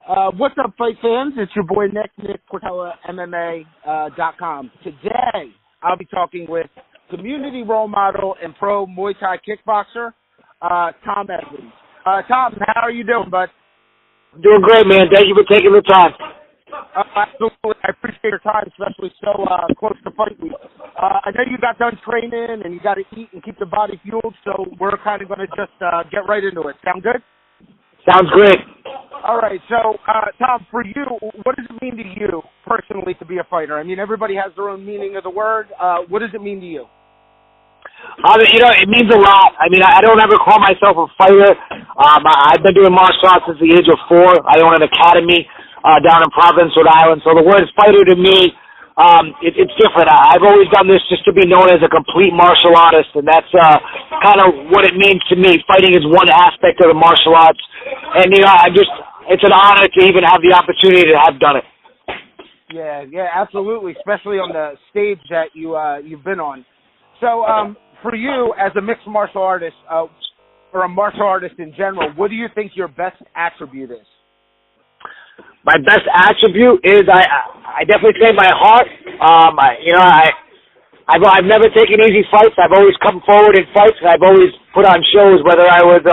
What's up, fight fans? It's your boy Nick Cortella, MMA.com. Today, I'll be talking with community role model and pro Muay Thai kickboxer, Tom Edley. Tom, how are you doing, bud? Doing great, man. Thank you for taking the time. Absolutely. I appreciate your time, especially so close to fight week. I know you got done training and you got to eat and keep the body fueled, so we're kind of going to just get right into it. Sound good? Sounds great. All right. So, Tom, for you, what does it mean to you personally to be a fighter? I mean, everybody has their own meaning of the word. What does it mean to you? It means a lot. I mean, I don't ever call myself a fighter. I've been doing martial arts since the age of 4. I own an academy down in Providence, Rhode Island. So the word fighter to me, it's different. I've always done this just to be known as a complete martial artist, and that's kind of what it means to me. Fighting is one aspect of the martial arts, and it's an honor to even have the opportunity to have done it. Yeah, absolutely, especially on the stage that you've been on. So, for you as a mixed martial artist, or a martial artist in general, what do you think your best attribute is? My best attribute is I definitely say my heart. I've never taken easy fights. I've always come forward in fights, and I've always put on shows, whether I was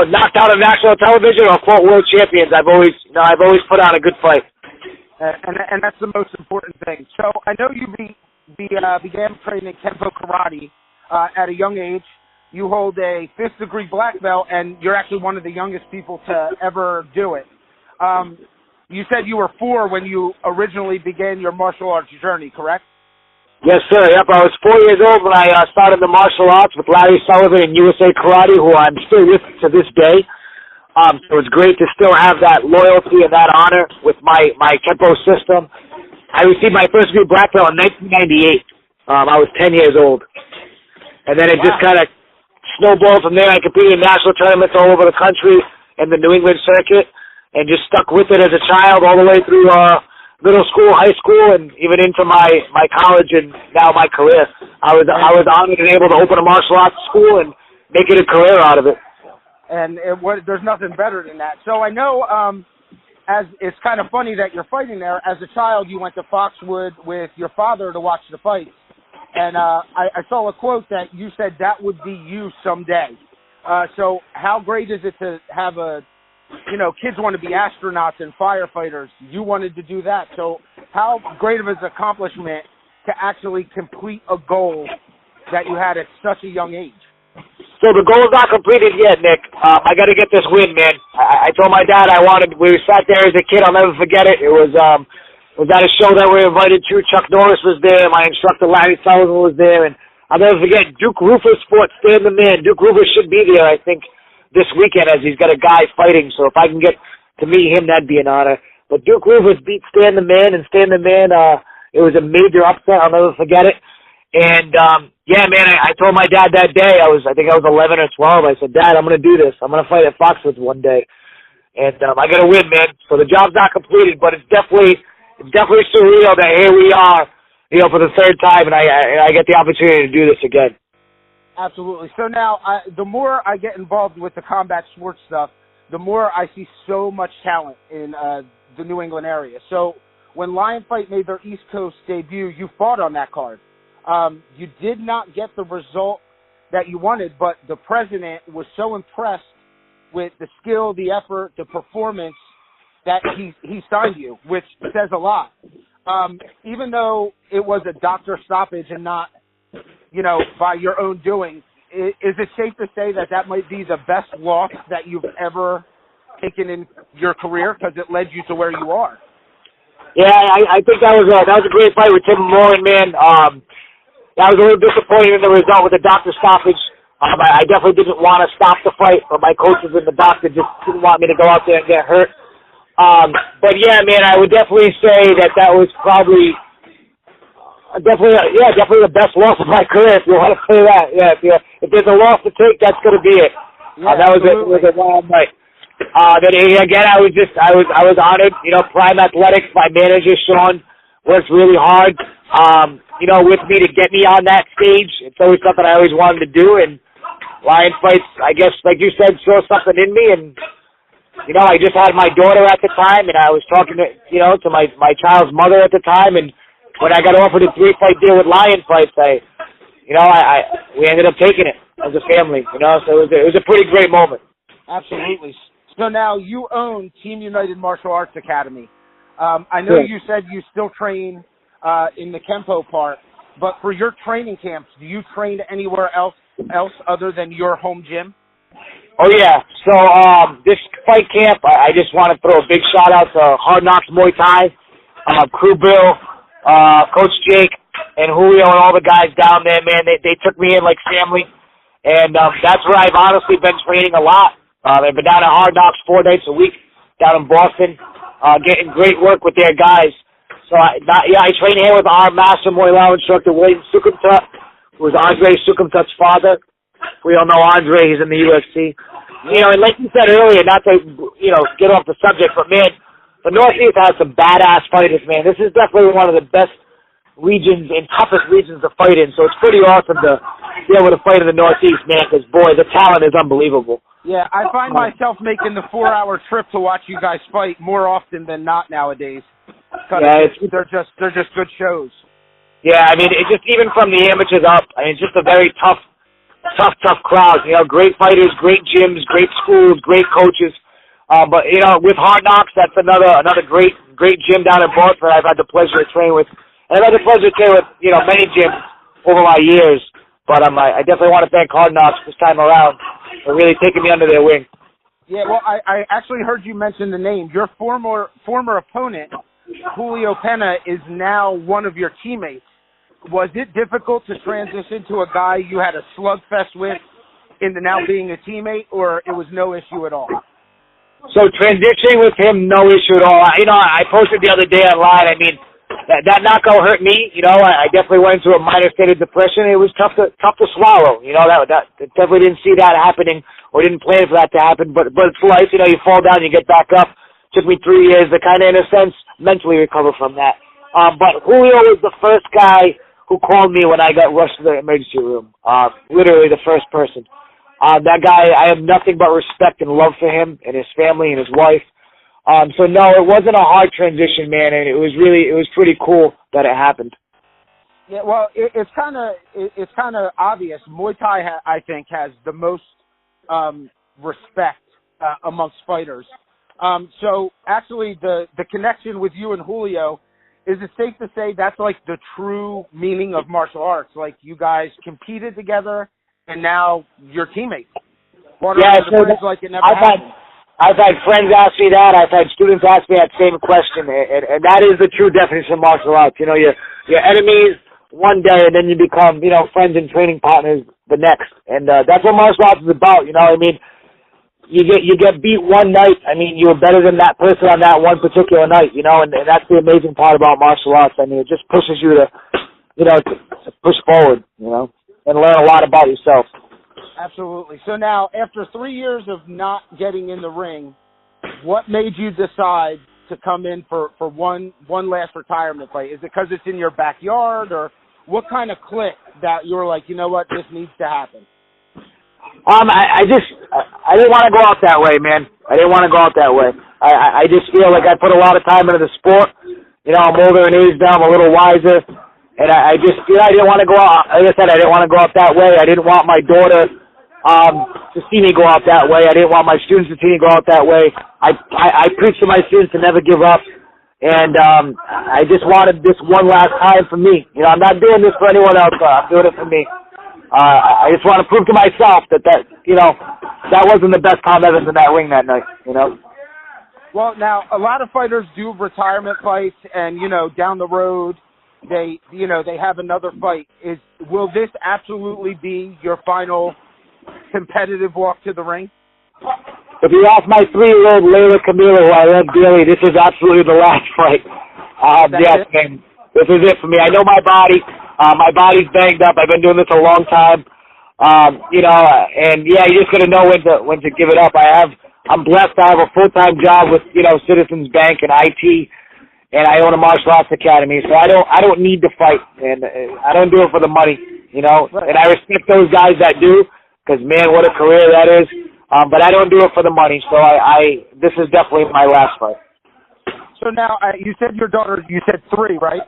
knocked out on national television or fought world champions. I've always put on a good fight. And that's the most important thing. So I know you began training Kenpo Karate at a young age. You hold a 5th degree black belt, and you're actually one of the youngest people to ever do it. You said you were 4 when you originally began your martial arts journey, correct? Yes, sir. Yep, I was 4 years old when I started the martial arts with Larry Sullivan and USA Karate, who I'm still with to this day. So it's great to still have that loyalty and that honor with my Kenpo system. I received my first degree black belt in 1998. I was 10 years old. And then it just kind of snowballed from there. I competed in national tournaments all over the country and the New England circuit, and just stuck with it as a child all the way through middle school, high school, and even into my college and now my career. I was honored and able to open a martial arts school and make it a career out of it. And there's nothing better than that. So I know as it's kind of funny that you're fighting there. As a child, you went to Foxwood with your father to watch the fights. And I saw a quote that you said that would be you someday. So how great is it to have kids want to be astronauts and firefighters. You wanted to do that. So how great of an accomplishment to actually complete a goal that you had at such a young age? So the goal is not completed yet, Nick. I got to get this win, man. I told my dad we sat there as a kid. I'll never forget it. It was at a show that we were invited to. Chuck Norris was there. My instructor, Larry Sullivan, was there. And I'll never forget, Duke Rufus fought Stan the Man. Duke Rufus should be there, I think, this weekend, as he's got a guy fighting. So if I can get to meet him, that'd be an honor. But Duke Rufus beat Stan the Man, and Stan the Man, it was a major upset. I'll never forget it. And, I told my dad that day, I think I was 11 or 12. I said, Dad, I'm going to do this. I'm going to fight at Foxwoods one day. And I got to win, man. So the job's not completed, but it's definitely surreal that here we are, for the 3rd time, and I get the opportunity to do this again. Absolutely. So now, the more I get involved with the combat sports stuff, the more I see so much talent in the New England area. So when Lion Fight made their East Coast debut, you fought on that card. You did not get the result that you wanted, but the president was so impressed with the skill, the effort, the performance that he signed you, which says a lot. Even though it was a doctor stoppage and not by your own doing, is it safe to say that might be the best loss that you've ever taken in your career because it led you to where you are? Yeah, I think that was a great fight with Tim Moran, man. I was a little disappointed in the result with the doctor stoppage. I definitely didn't want to stop the fight, but my coaches and the doctor just didn't want me to go out there and get hurt. But yeah, man, I would definitely say that was probably definitely the best loss of my career, if you want to say that. Yeah, if there's a loss to take, that's going to be it. Yeah, that was a wild night. Then again, I was honored. Prime Athletics, my manager Sean works really hard. With me to get me on that stage. It's always something I always wanted to do, and Lion Fights, I guess, like you said, saw something in me, and you know, I just had my daughter at the time, and I was talking to, you know, to my child's mother at the time, and when I got offered a 3-fight deal with Lion Fights, we ended up taking it as a family, you know, so it was a pretty great moment. Absolutely. So now you own Team United Martial Arts Academy. I know you said you still train in the Kempo part, but for your training camps, do you train anywhere else other than your home gym? Oh, yeah. So this fight camp, I just want to throw a big shout-out to Hard Knocks Muay Thai, Crew Bill, Coach Jake, and Julio and all the guys down there, man. They took me in like family, and that's where I've honestly been training a lot. I've been down at Hard Knocks 4 nights a week down in Boston, getting great work with their guys. So, I train here with our master Muay Thai instructor, William Sukumtut, who is Andre Sukumtut's father. We all know Andre, he's in the UFC. You know, and like you said earlier, not to, you know, get off the subject, but, man, the Northeast has some badass fighters, man. This is definitely one of the best regions and toughest regions to fight in, so it's pretty awesome to be able to fight in the Northeast, man, because, boy, the talent is unbelievable. Yeah, I find myself making the 4-hour trip to watch you guys fight more often than not nowadays. Yeah, they're just good shows. Yeah, I mean, it just even from the amateurs up, I mean, it's just a very tough crowd. You know, great fighters, great gyms, great schools, great coaches. But you know, with Hard Knocks, that's another great gym down in Boston. I've had the pleasure to train with, and I've had the pleasure to train with, you know, many gyms over my years. But I definitely want to thank Hard Knocks this time around for really taking me under their wing. Yeah, well, I actually heard you mention the name. Your former opponent, Julio Pena, is now one of your teammates. Was it difficult to transition to a guy you had a slugfest with into now being a teammate, or it was no issue at all? So transitioning with him, no issue at all. You know, I posted the other day online. I mean, that knockout hurt me. You know, I definitely went into a minor state of depression. It was tough to swallow. You know, that definitely didn't see that happening or didn't plan for that to happen. But it's life. You know, you fall down, you get back up. Took me 3 years to kind of, in a sense, mentally recover from that. But Julio was the first guy who called me when I got rushed to the emergency room. Literally the first person. That guy, I have nothing but respect and love for him and his family and his wife. So no, it wasn't a hard transition, man, and it was pretty cool that it happened. Yeah, well, it's kind of obvious. Muay Thai, I think, has the most respect amongst fighters. So actually, the connection with you and Julio, is it safe to say that's like the true meaning of martial arts? Like you guys competed together, and now you're teammates. Yeah, so like it never happened. I've had friends ask me that. I've had students ask me that same question, and that is the true definition of martial arts. You know, you're enemies one day, and then you become, you know, friends and training partners the next. And that's what martial arts is about. You know, I mean, you get beat one night. I mean, you were better than that person on that one particular night. You know, and that's the amazing part about martial arts. I mean, it just pushes you to, you know, to push forward. You know, and learn a lot about yourself. Absolutely. So now, after 3 years of not getting in the ring, what made you decide to come in for one last retirement fight? Is it because it's in your backyard, or what kind of click that you were like, you know what, this needs to happen? I didn't want to go out that way, man. I didn't want to go out that way. I just feel like I put a lot of time into the sport. You know, I'm older in age now. I'm a little wiser. And I just, you know, I didn't want to go out. Like I said, I didn't want to go out that way. I didn't want my daughter to see me go out that way. I didn't want my students to see me go out that way. I preach to my students to never give up. And I just wanted this one last time for me. You know, I'm not doing this for anyone else. I'm doing it for me. I just want to prove to myself that you know, that wasn't the best Tom Evans in that ring that night, you know. Well, now, a lot of fighters do retirement fights, and, you know, down the road, they have another fight. Will this absolutely be your final competitive walk to the ring? If you ask my 3-year-old Layla Camilo, who I love dearly, this is absolutely the last fight. Yes, man, this is it for me. I know my body. My body's banged up. I've been doing this a long time. You know, and yeah, you just gotta know when to give it up. I'm blessed to have a full-time job with, you know, Citizens Bank and IT, and I own a martial arts academy. So I don't need to fight, and I don't do it for the money, you know. And I respect those guys that do, because man, what a career that is. But I don't do it for the money, so this is definitely my last fight. So now, you said your daughter, you said 3, right?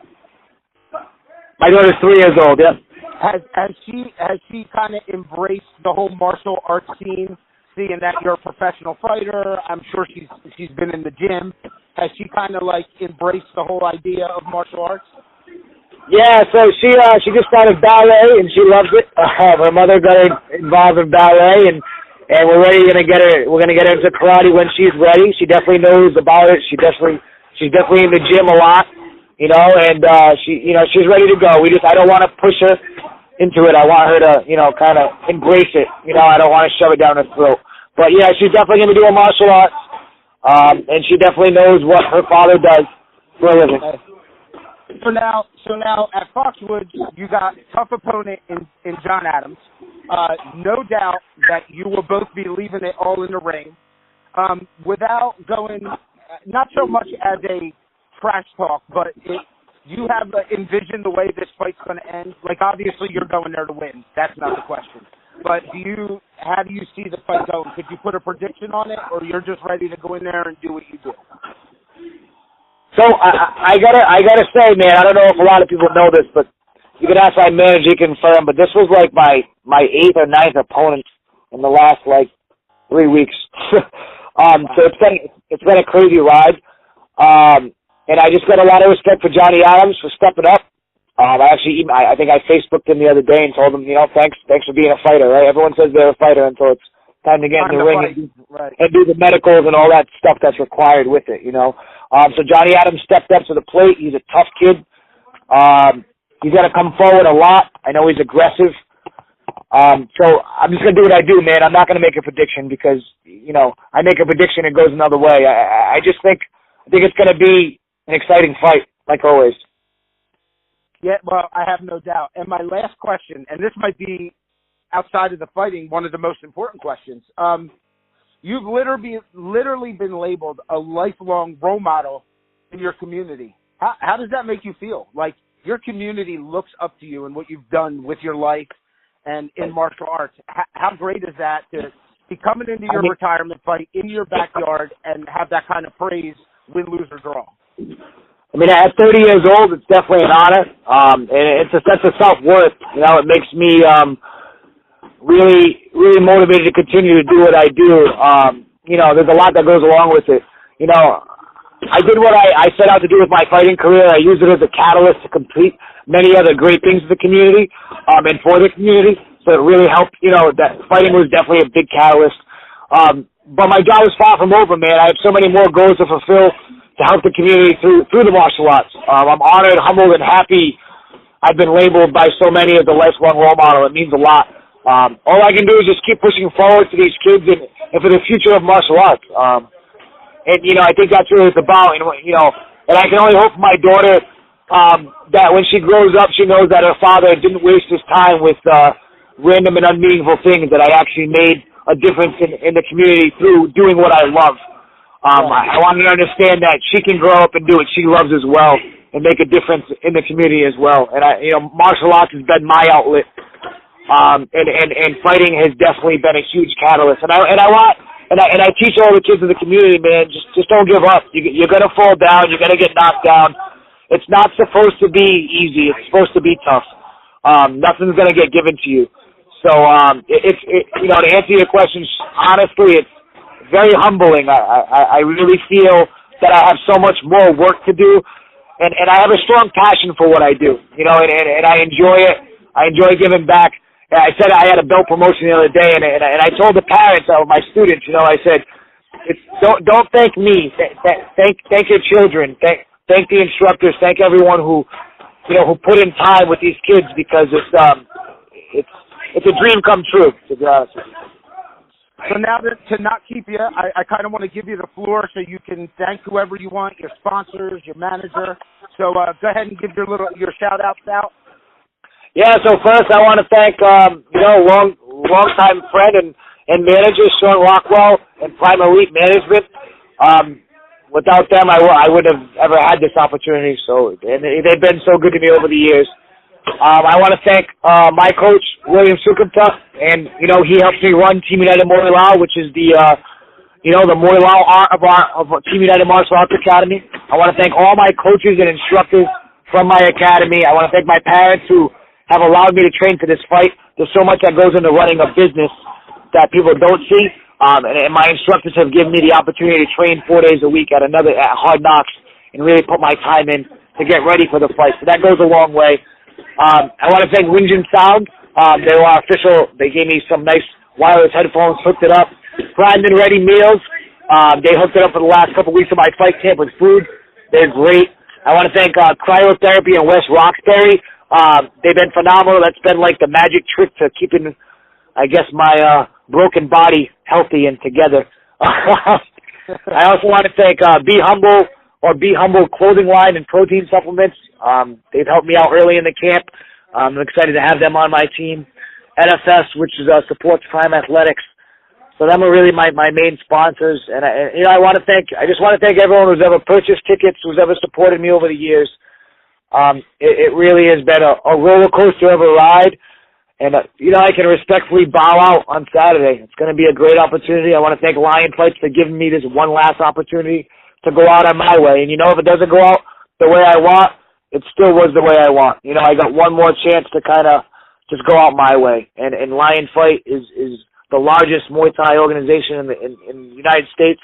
My daughter's 3 years old, yeah. Has she kind of embraced the whole martial arts scene, seeing that you're a professional fighter? I'm sure she's been in the gym. Has she kind of like embraced the whole idea of martial arts? Yeah, so she just started ballet and she loves it. Her mother got her involved in ballet, and we're gonna get her into karate when she's ready. She definitely knows about it. She's definitely in the gym a lot, you know, and she's ready to go. I don't want to push her into it. I want her to, kind of embrace it. I don't want to shove it down her throat. But yeah, she's definitely gonna be doing martial arts. And she definitely knows what her father does for a living. So now at Foxwoods, you got a tough opponent in John Adams. No doubt that you will both be leaving it all in the ring. Without going, not so much as a trash talk, but you have envisioned the way this fight's going to end. Like, obviously, you're going there to win. That's not the question. But how do you see the fight going? Could you put a prediction on it, or you're just ready to go in there and do what you do? So I gotta say, man, I don't know if a lot of people know this, but you can ask my manager, he can confirm. But this was like my 8th or 9th opponent in the last 3 weeks. So it's been a crazy ride. And I just got a lot of respect for Johnny Adams for stepping up. I think I Facebooked him the other day and told him, thanks for being a fighter, right? Everyone says they're a fighter until it's time to get in the ring and do the medicals and all that stuff that's required with it, So Johnny Adams stepped up to the plate. He's a tough kid. He's got to come forward a lot. I know he's aggressive. So I'm just going to do what I do, man. I'm not going to make a prediction because, I make a prediction, it goes another way. I think it's going to be an exciting fight, like always. Yeah, well, I have no doubt. And my last question, and this might be outside of the fighting, one of the most important questions. You've literally been labeled a lifelong role model in your community. How does that make you feel? Like, your community looks up to you and what you've done with your life and in martial arts. How great is that to be coming into your retirement fight in your backyard and have that kind of praise, win, lose, or draw? I mean, at 30 years old, it's definitely an honor, and it's a sense of self-worth. It makes me really, really motivated to continue to do what I do. There's a lot that goes along with it. I did what I set out to do with my fighting career. I used it as a catalyst to complete many other great things for the community and for the community. So it really helped. That fighting was definitely a big catalyst. But my job is far from over, man. I have so many more goals to fulfill to help the community through the martial arts. I'm honored, humbled, and happy I've been labeled by so many as a lifelong role model. It means a lot. All I can do is just keep pushing forward to these kids and for the future of martial arts. And I think that's really what it's about. And I can only hope for my daughter that when she grows up, she knows that her father didn't waste his time with random and unmeaningful things, that I actually made a difference in the community through doing what I love. I want her to understand that she can grow up and do what she loves as well and make a difference in the community as well. And martial arts has been my outlet. And fighting has definitely been a huge catalyst. And I teach all the kids in the community, man, just don't give up. You're gonna fall down. You're gonna get knocked down. It's not supposed to be easy. It's supposed to be tough. Nothing's gonna get given to you. So to answer your question honestly, it's very humbling. I really feel that I have so much more work to do, and I have a strong passion for what I do. And I enjoy it. I enjoy giving back. I said I had a belt promotion the other day, and I told the parents of my students, I said, don't thank me, thank your children, thank the instructors, thank everyone who put in time with these kids, because it's a dream come true, to be honest with you. So now to not keep you, I kind of want to give you the floor so you can thank whoever you want, your sponsors, your manager. So go ahead and give your shout outs out. Yeah, so first I want to thank, long-time friend and manager, Sean Rockwell, and Prime Elite Management. Without them, I wouldn't have ever had this opportunity. So, and they've been so good to me over the years. I want to thank my coach, William Sukumta, and, he helps me run Team United Morilao, which is the Morilao of Team United Martial Arts Academy. I want to thank all my coaches and instructors from my academy. I want to thank my parents who have allowed me to train for this fight. There's so much that goes into running a business that people don't see, and my instructors have given me the opportunity to train 4 days a week at Hard Knocks and really put my time in to get ready for the fight. So that goes a long way. I want to thank Wingjin Sound. They were official. They gave me some nice wireless headphones, hooked it up. Brandon Ready Meals. They hooked it up for the last couple of weeks of my fight camp with food. They're great. I want to thank Cryotherapy in West Roxbury. They've been phenomenal. That's been like the magic trick to keeping, I guess, my broken body healthy and together. I also want to thank Be Humble clothing line and protein supplements. They've helped me out early in the camp. I'm excited to have them on my team. NFS, which is supports Prime Athletics. So them are really my main sponsors. And I just want to thank everyone who's ever purchased tickets, who's ever supported me over the years. It really has been a roller coaster of a ride. And, I can respectfully bow out on Saturday. It's going to be a great opportunity. I want to thank Lion Fights for giving me this one last opportunity to go out on my way. And, if it doesn't go out the way I want, it still was the way I want. I got one more chance to kind of just go out my way. And Lion Fight is the largest Muay Thai organization in the United States,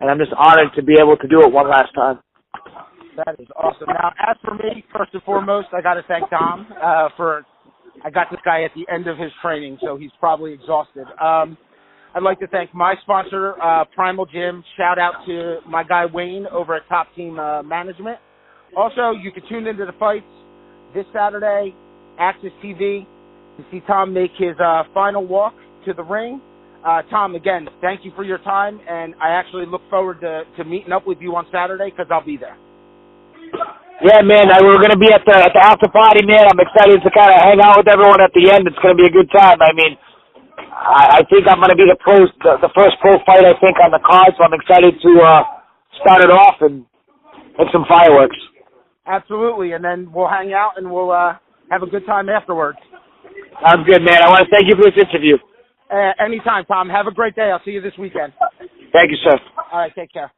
and I'm just honored to be able to do it one last time. That is awesome. Now, as for me, first and foremost, I got to thank Tom I got this guy at the end of his training, so he's probably exhausted. I'd like to thank my sponsor, Primal Gym. Shout out to my guy Wayne over at Top Team Management. Also, you can tune into the fights this Saturday, Access TV, to see Tom make his final walk to the ring. Tom, again, thank you for your time, and I actually look forward to meeting up with you on Saturday because I'll be there. Yeah, man, we're going to be at the after party, man. I'm excited to kind of hang out with everyone at the end. It's going to be a good time. I mean, I think I'm going to be the first pro fight, I think, on the card, so I'm excited to start it off and make some fireworks. Absolutely, and then we'll hang out and we'll have a good time afterwards. Sounds good, man. I want to thank you for this interview. Anytime, Tom. Have a great day. I'll see you this weekend. Thank you, sir. All right, take care.